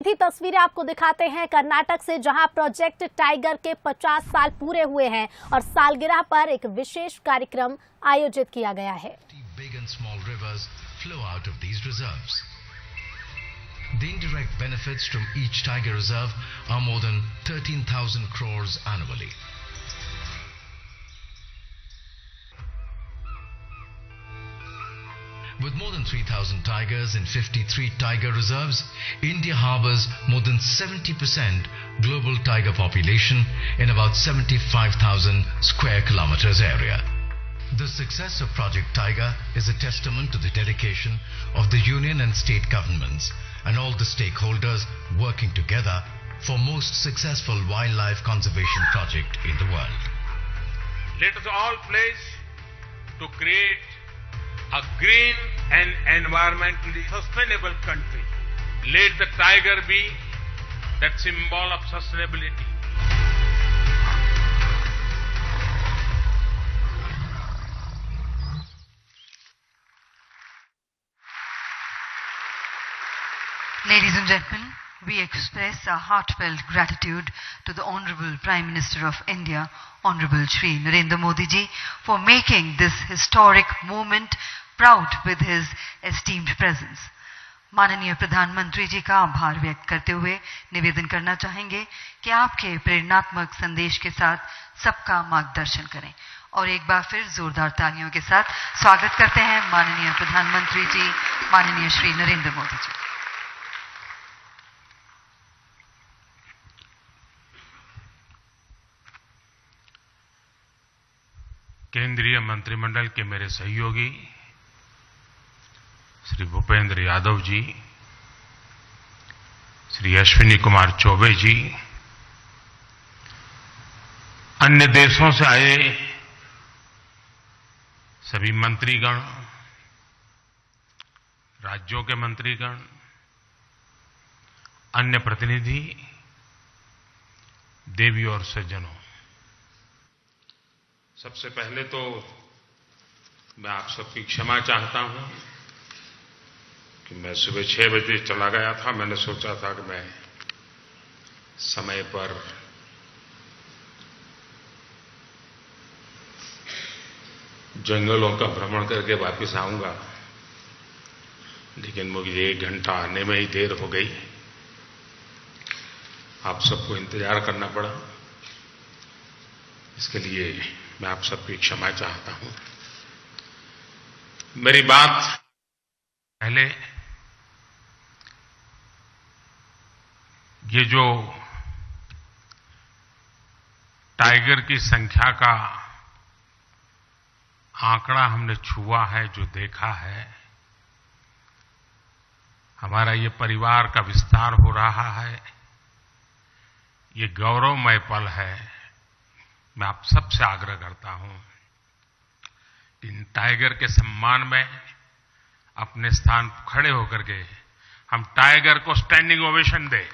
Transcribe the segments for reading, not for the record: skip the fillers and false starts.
थी तस्वीरें आपको दिखाते हैं कर्नाटक से, जहां प्रोजेक्ट टाइगर के 50 साल पूरे हुए हैं और सालगिरह पर एक विशेष कार्यक्रम आयोजित किया गया है। Big and small rivers flow out of these reserves. The indirect benefits from each tiger reserve are more than 13,000 crores annually. With more than 3,000 tigers in 53 tiger reserves, India harbors more than 70% global tiger population in about 75,000 square kilometers area. The success of Project Tiger is a testament to the dedication of the union and state governments and all the stakeholders working together for most successful wildlife conservation project in the world. Let us all pledge to create a green and environmentally sustainable country. Let the tiger be that symbol of sustainability. Ladies and gentlemen, we express our heartfelt gratitude to the Honorable Prime Minister of India, Honorable Shri Narendra Modi ji, for making this historic moment proud with his esteemed presence. माननीय प्रधानमंत्री जी का आभार व्यक्त करते हुए निवेदन करना चाहेंगे कि आपके प्रेरणात्मक संदेश के साथ सबका मार्गदर्शन करें। और एक बार फिर जोरदार तालियों के साथ स्वागत करते हैं माननीय प्रधानमंत्री जी, माननीय श्री नरेंद्र मोदी जी। केंद्रीय मंत्रिमंडल के मेरे सहयोगी श्री भूपेंद्र यादव जी, श्री अश्विनी कुमार चौबे जी, अन्य देशों से आए सभी मंत्रीगण, राज्यों के मंत्रीगण, अन्य प्रतिनिधि, देवी और सज्जनों, सबसे पहले तो मैं आप सबकी क्षमा चाहता हूं कि मैं सुबह 6 बजे चला गया था। मैंने सोचा था कि मैं समय पर जंगलों का भ्रमण करके वापस आऊंगा, लेकिन मुझे 1 घंटा आने में ही देर हो गई। आप सबको इंतजार करना पड़ा, इसके लिए मैं आप सबकी क्षमा चाहता हूं। मेरी बात पहले ये जो टाइगर की संख्या का आंकड़ा हमने छुआ है, जो देखा है, हमारा ये परिवार का विस्तार हो रहा है, ये गौरवमय पल है। मैं आप सबसे आग्रह करता हूं, इन टाइगर के सम्मान में अपने स्थान खड़े होकर के हम टाइगर को स्टैंडिंग ओवेशन दें।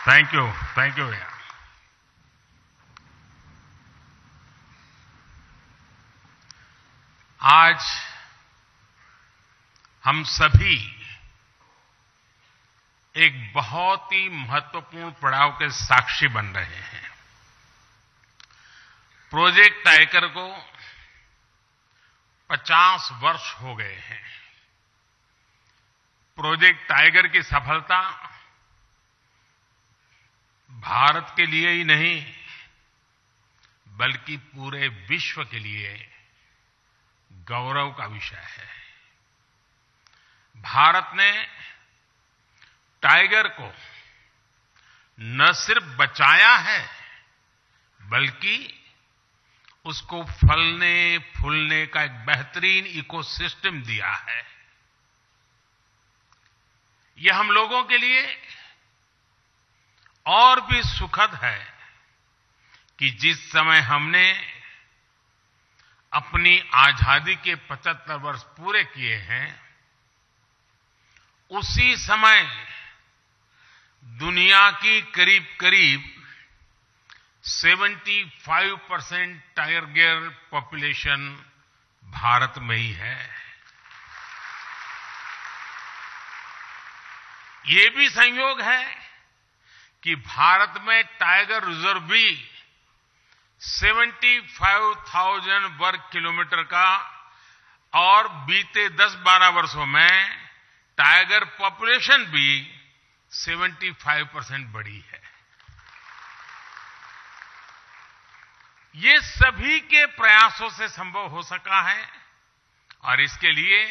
थैंक यू भैया। आज हम सभी एक बहुत ही महत्वपूर्ण पड़ाव के साक्षी बन रहे हैं। प्रोजेक्ट टाइगर को 50 वर्ष हो गए हैं। प्रोजेक्ट टाइगर की सफलता भारत के लिए ही नहीं, बल्कि पूरे विश्व के लिए गौरव का विषय है। भारत ने टाइगर को न सिर्फ बचाया है, बल्कि उसको फलने फूलने का एक बेहतरीन इकोसिस्टम दिया है। यह हम लोगों के लिए और भी सुखद है कि जिस समय हमने अपनी आजादी के 75 वर्ष पूरे किए हैं, उसी समय दुनिया की करीब करीब 75% टाइगर पॉपुलेशन भारत में ही है। ये भी संयोग है कि भारत में टाइगर रिजर्व भी 75,000 वर्ग किलोमीटर का और बीते 10-12 वर्षों में टाइगर पॉपुलेशन भी 75% बढ़ी है। ये सभी के प्रयासों से संभव हो सका है और इसके लिए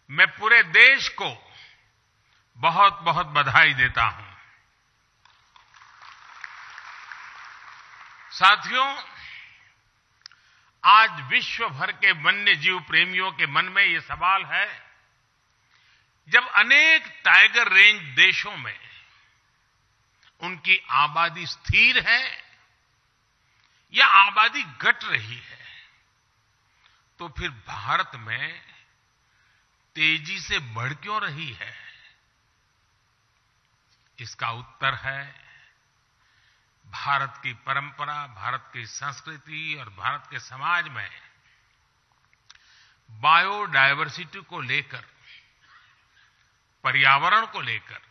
मैं पूरे देश को बहुत बहुत बधाई देता हूं। साथियों, आज विश्व भर के वन्य जीव प्रेमियों के मन में ये सवाल है, जब अनेक टाइगर रेंज देशों में उनकी आबादी स्थिर है या आबादी घट रही है, तो फिर भारत में तेजी से बढ़ क्यों रही है? इसका उत्तर है भारत की परंपरा, भारत की संस्कृति और भारत के समाज में बायोडायवर्सिटी को लेकर, पर्यावरण को लेकर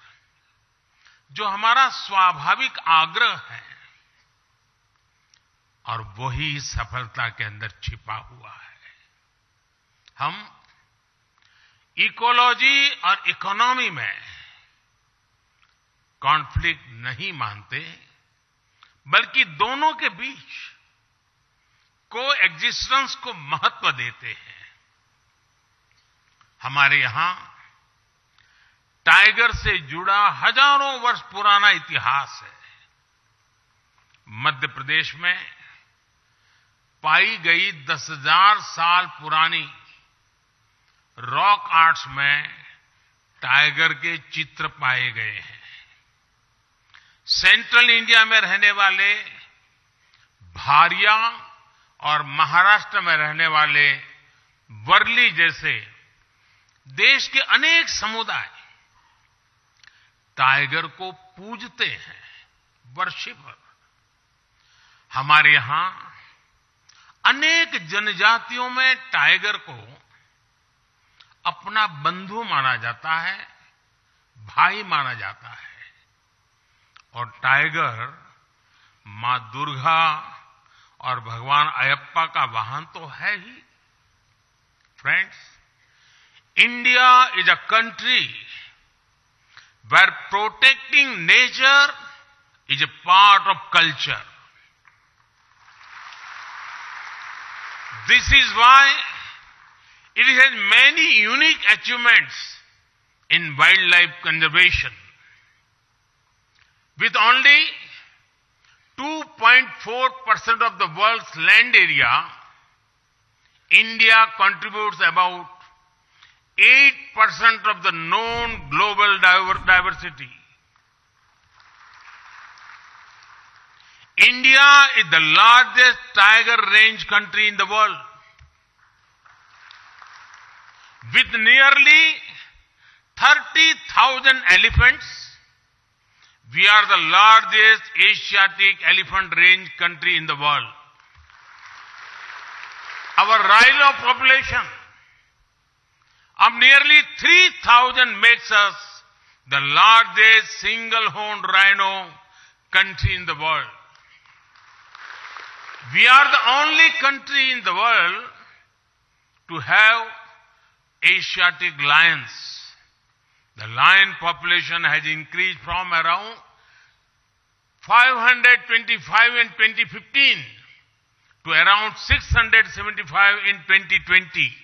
जो हमारा स्वाभाविक आग्रह है, और वही सफलता के अंदर छिपा हुआ है। हम इकोलॉजी और इकोनॉमी में कॉन्फ्लिक्ट नहीं मानते, बल्कि दोनों के बीच कोएग्जिस्टेंस को महत्व देते हैं। हमारे यहां टाइगर से जुड़ा हजारों वर्ष पुराना इतिहास है। मध्य प्रदेश में पाई गई 10,000 साल पुरानी रॉक आर्ट्स में टाइगर के चित्र पाए गए हैं। सेंट्रल इंडिया में रहने वाले भारिया और महाराष्ट्र में रहने वाले वर्ली जैसे देश के अनेक समुदाय टाइगर को पूजते हैं, वर्शिपर। हमारे यहां अनेक जनजातियों में टाइगर को अपना बंधु माना जाता है, भाई माना जाता है। और टाइगर मां दुर्गा और भगवान अयप्पा का वाहन तो है ही। Friends, India is a country where protecting nature is a part of culture. This is why it has many unique achievements in wildlife conservation. With only 2.4% of the world's land area, India contributes about 8% of the known global diversity. India is the largest tiger range country in the world. With nearly 30,000 elephants, we are the largest Asiatic elephant range country in the world. Our rhino population of nearly 3,000 makes us the largest single-horned rhino country in the world. We are the only country in the world to have Asiatic lions. The lion population has increased from around 525 in 2015 to around 675 in 2020.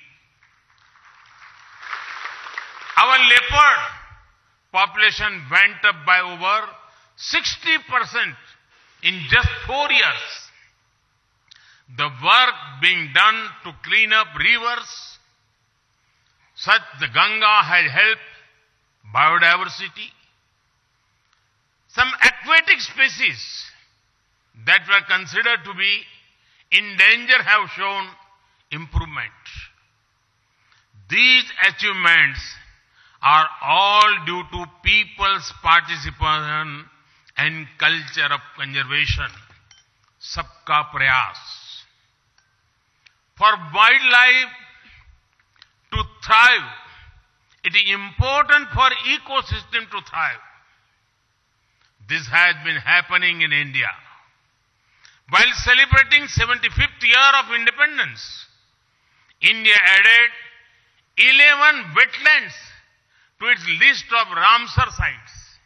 Our leopard population went up by over 60% in just 4 years. The work being done to clean up rivers, such the Ganga has helped biodiversity. Some aquatic species that were considered to be endangered have shown improvement. These achievements are all due to people's participation and culture of conservation. Sabka prayas. For wildlife to thrive, it is important for ecosystem to thrive. This has been happening in India. While celebrating 75th year of independence, India added 11 wetlands to its list of Ramsar sites.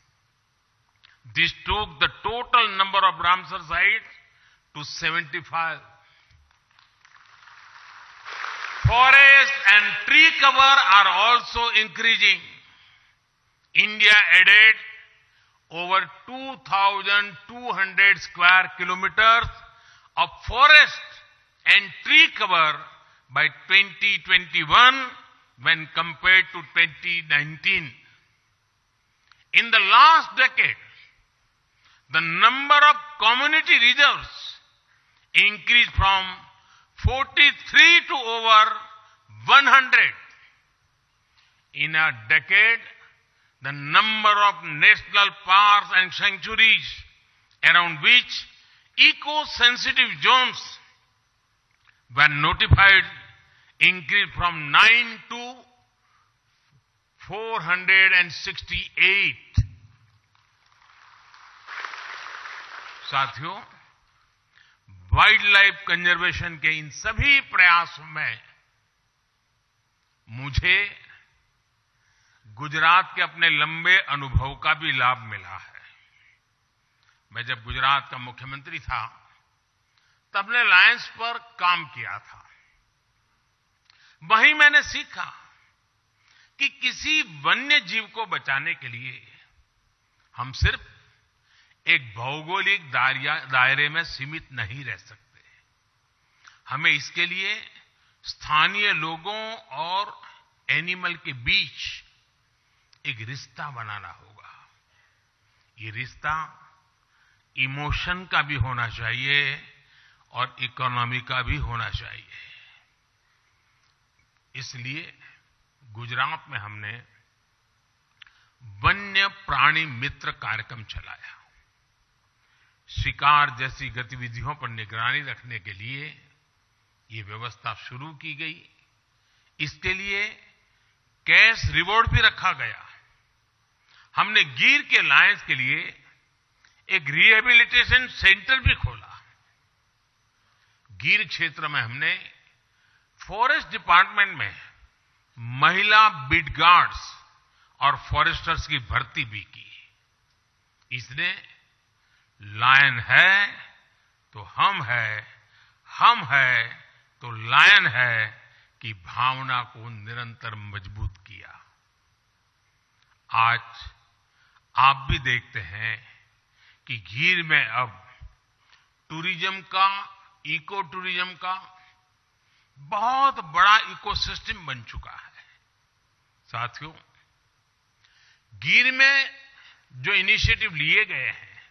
This took the total number of Ramsar sites to 75. Forest and tree cover are also increasing. India added over 2,200 square kilometers of forest and tree cover by 2021 when compared to 2019. In the last decade, the number of community reserves increased from 43 to over 100. In a decade, the number of national parks and sanctuaries around which eco-sensitive zones were notified increased from 9 to 468. साथियों, wild life conservation के इन सभी प्रयासों में मुझे गुजरात के अपने लंबे अनुभव का भी लाभ मिला है। मैं जब गुजरात का मुख्यमंत्री था, तब ने लायंस पर काम किया था। वहीं मैंने सीखा कि किसी वन्य जीव को बचाने के लिए हम सिर्फ एक भौगोलिक दायरे में सीमित नहीं रह सकते। हमें इसके लिए स्थानीय लोगों और एनिमल के बीच एक रिश्ता बनाना होगा। ये रिश्ता इमोशन का भी होना चाहिए और इकोनॉमी का भी होना चाहिए। इसलिए गुजरात में हमने वन्य प्राणी मित्र कार्यक्रम चलाया। शिकार जैसी गतिविधियों पर निगरानी रखने के लिए ये व्यवस्था शुरू की गई। इसके लिए कैश रिवॉर्ड भी रखा गया। हमने गिर के लायंस के लिए एक रिहेबिलिटेशन सेंटर भी खोला। गिर क्षेत्र में हमने फॉरेस्ट डिपार्टमेंट में महिला बीट गार्ड्स और फॉरेस्टर्स की भर्ती भी की। इसने लायन है तो हम है तो लायन है की भावना को निरंतर मजबूत किया। आज आप भी देखते हैं कि गिर में अब टूरिज्म का, इको टूरिज्म का बहुत बड़ा इकोसिस्टम बन चुका है। साथियों, गिर में जो इनिशिएटिव लिए गए हैं,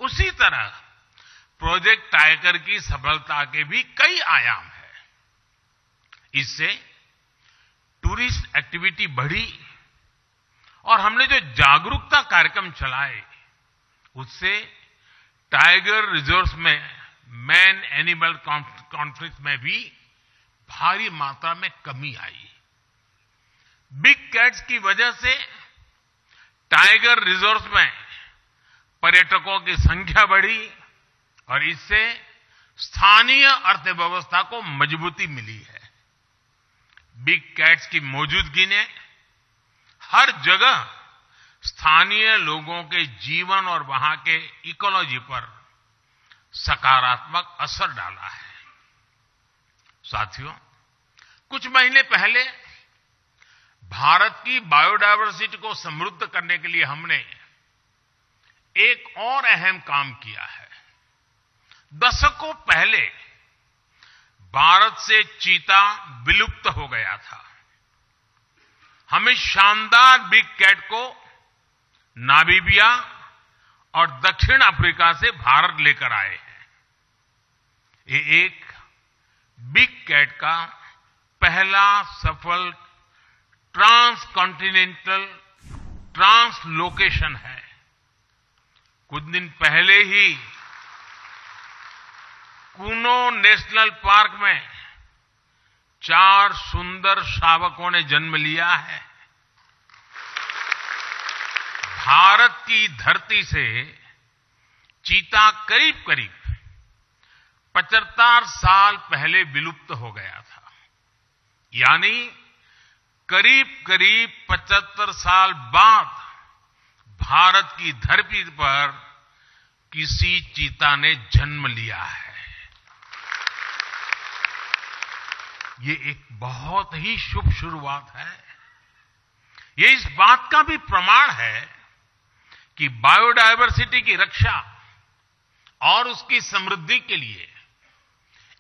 उसी तरह प्रोजेक्ट टाइगर की सफलता के भी कई आयाम हैं। इससे टूरिस्ट एक्टिविटी बढ़ी और हमने जो जागरूकता कार्यक्रम चलाए, उससे टाइगर रिजर्व्स में मैन एनिमल कॉन्फ्लिक्ट में भी भारी मात्रा में कमी आई। बिग कैट्स की वजह से टाइगर रिजर्व्स में पर्यटकों की संख्या बढ़ी और इससे स्थानीय अर्थव्यवस्था को मजबूती मिली है। बिग कैट्स की मौजूदगी ने हर जगह स्थानीय लोगों के जीवन और वहां के इकोलॉजी पर सकारात्मक असर डाला है। साथियों, कुछ महीने पहले भारत की बायोडायवर्सिटी को समृद्ध करने के लिए हमने एक और अहम काम किया है। दशकों पहले भारत से चीता विलुप्त हो गया था। हम इस शानदार बिग कैट को नामीबिया और दक्षिण अफ्रीका से भारत लेकर आए हैं। ये एक बिग कैट का पहला सफल ट्रांस कॉन्टिनेंटल ट्रांसलोकेशन है। कुछ दिन पहले ही कूनो नेशनल पार्क में 4 सुंदर शावकों ने जन्म लिया है। भारत की धरती से चीता करीब करीब 75 साल पहले विलुप्त हो गया था, यानी करीब करीब 75 साल बाद भारत की धरती पर किसी चीता ने जन्म लिया है। ये एक बहुत ही शुभ शुरुआत है। ये इस बात का भी प्रमाण है कि बायोडायवर्सिटी की रक्षा और उसकी समृद्धि के लिए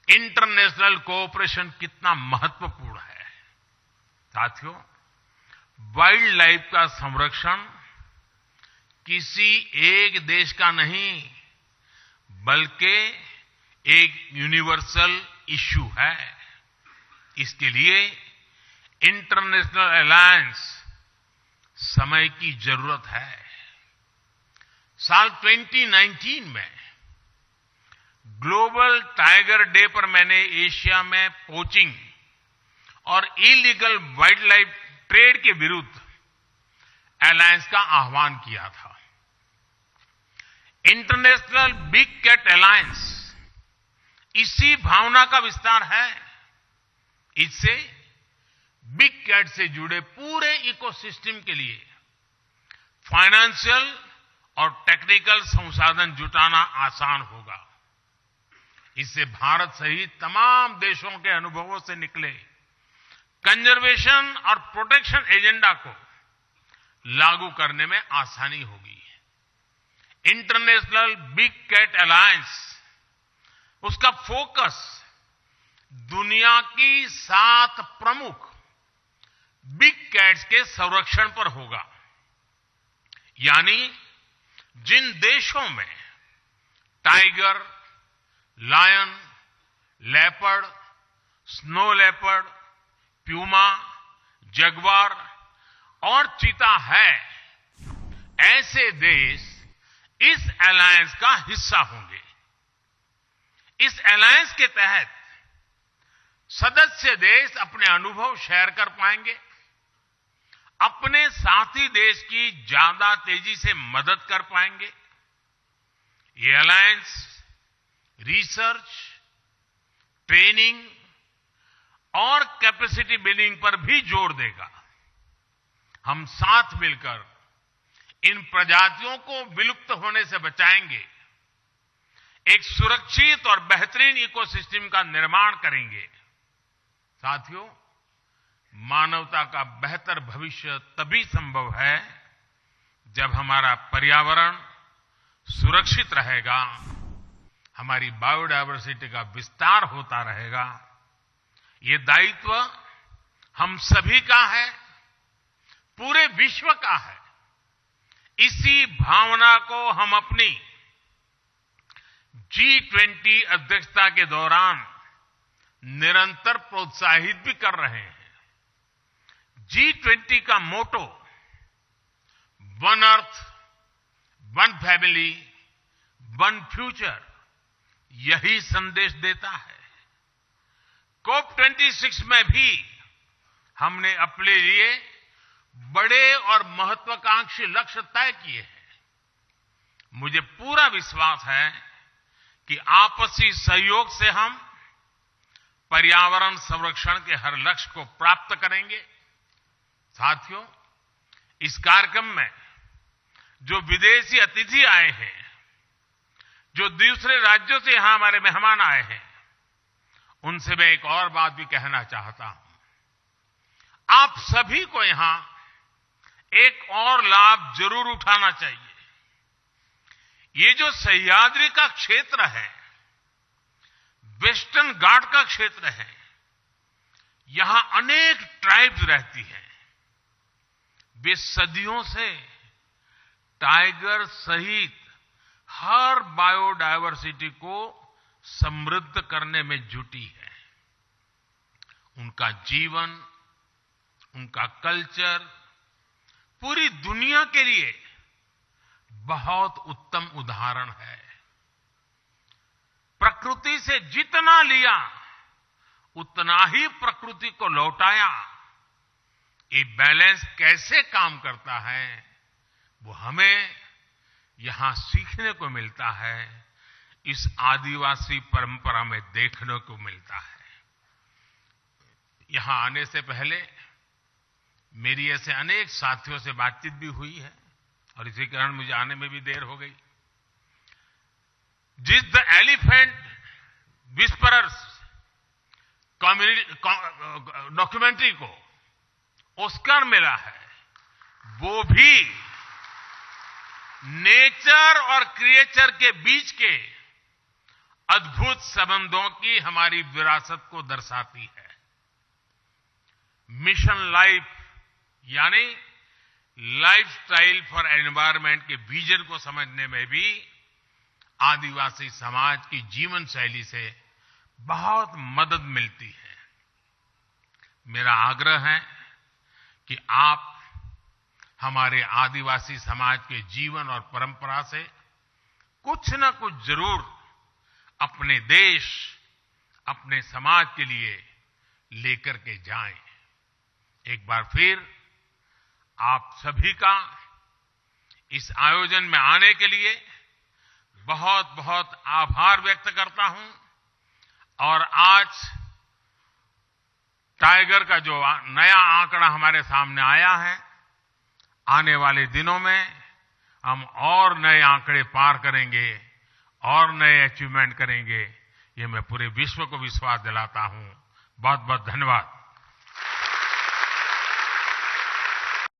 इंटरनेशनल कोऑपरेशन कितना महत्वपूर्ण है। साथियों, वाइल्ड लाइफ का संरक्षण किसी एक देश का नहीं, बल्कि एक यूनिवर्सल इश्यू है। इसके लिए इंटरनेशनल अलायंस समय की जरूरत है। साल 2019 में ग्लोबल टाइगर डे पर मैंने एशिया में पोचिंग और इलीगल वाइल्ड लाइफ ट्रेड के विरुद्ध अलायंस का आह्वान किया था। इंटरनेशनल बिग कैट अलायंस इसी भावना का विस्तार है। इससे बिग कैट से जुड़े पूरे इकोसिस्टम के लिए फाइनेंशियल और टेक्निकल संसाधन जुटाना आसान होगा। इससे भारत सहित तमाम देशों के अनुभवों से निकले कंजर्वेशन और प्रोटेक्शन एजेंडा को लागू करने में आसानी होगी। इंटरनेशनल बिग कैट अलायंस, उसका फोकस दुनिया की 7 प्रमुख बिग कैट्स के संरक्षण पर होगा। यानी जिन देशों में tiger, lion, leopard, snow leopard, puma, jaguar और चीता है, ऐसे देश इस अलायंस का हिस्सा होंगे। इस अलायंस के तहत सदस्य देश अपने अनुभव शेयर कर पाएंगे, अपने साथी देश की ज्यादा तेजी से मदद कर पाएंगे। ये अलायंस रिसर्च, ट्रेनिंग और कैपेसिटी बिल्डिंग पर भी जोर देगा। हम साथ मिलकर इन प्रजातियों को विलुप्त होने से बचाएंगे, एक सुरक्षित और बेहतरीन इकोसिस्टम का निर्माण करेंगे। साथियों, मानवता का बेहतर भविष्य तभी संभव है जब हमारा पर्यावरण सुरक्षित रहेगा, हमारी बायोडायवर्सिटी का विस्तार होता रहेगा। ये दायित्व हम सभी का है, पूरे विश्व का है। इसी भावना को हम अपनी G20 अध्यक्षता के दौरान निरंतर प्रोत्साहित भी कर रहे हैं। G20 का motto one earth, one family, one future यही संदेश देता है। COP26 में भी हमने अपने लिए बड़े और महत्वाकांक्षी लक्ष्य तय किए हैं। मुझे पूरा विश्वास है कि आपसी सहयोग से हम पर्यावरण संरक्षण के हर लक्ष्य को प्राप्त करेंगे। साथियों, इस कार्यक्रम में जो विदेशी अतिथि आए हैं, जो दूसरे राज्यों से यहां हमारे मेहमान आए हैं, उनसे मैं एक और बात भी कहना चाहता हूं। आप सभी को यहां एक और लाभ जरूर उठाना चाहिए। ये जो सह्याद्री का क्षेत्र है, वेस्टर्न घाट का क्षेत्र है, यहां अनेक ट्राइब्स रहती हैं। वे सदियों से टाइगर सहित हर बायोडायवर्सिटी को समृद्ध करने में जुटी है। उनका जीवन, उनका कल्चर पूरी दुनिया के लिए बहुत उत्तम उदाहरण है। प्रकृति से जितना लिया उतना ही प्रकृति को लौटाया। ये बैलेंस कैसे काम करता है वो हमें यहां सीखने को मिलता है, इस आदिवासी परंपरा में देखने को मिलता है। यहां आने से पहले मेरी ऐसे अनेक साथियों से बातचीत भी हुई है और इसी कारण मुझे आने में भी देर हो गई। जिस द एलिफेंट विस्परर्स डॉक्यूमेंट्री को ऑस्कर मिला है, वो भी नेचर और क्रिएचर के बीच के अद्भुत संबंधों की हमारी विरासत को दर्शाती है। मिशन लाइफ यानी लाइफस्टाइल फॉर एनवायरनमेंट के विजन को समझने में भी आदिवासी समाज की जीवन शैली से बहुत मदद मिलती है। मेरा आग्रह है कि आप हमारे आदिवासी समाज के जीवन और परंपरा से कुछ न कुछ जरूर अपने देश, अपने समाज के लिए लेकर के जाएं। एक बार फिर आप सभी का इस आयोजन में आने के लिए बहुत बहुत आभार व्यक्त करता हूं और आज टाइगर का जो नया आंकड़ा हमारे सामने आया है, आने वाले दिनों में हम और नए आंकड़े पार करेंगे और नए अचीवमेंट करेंगे, ये मैं पूरे विश्व को विश्वास दिलाता हूं। बहुत बहुत धन्यवाद।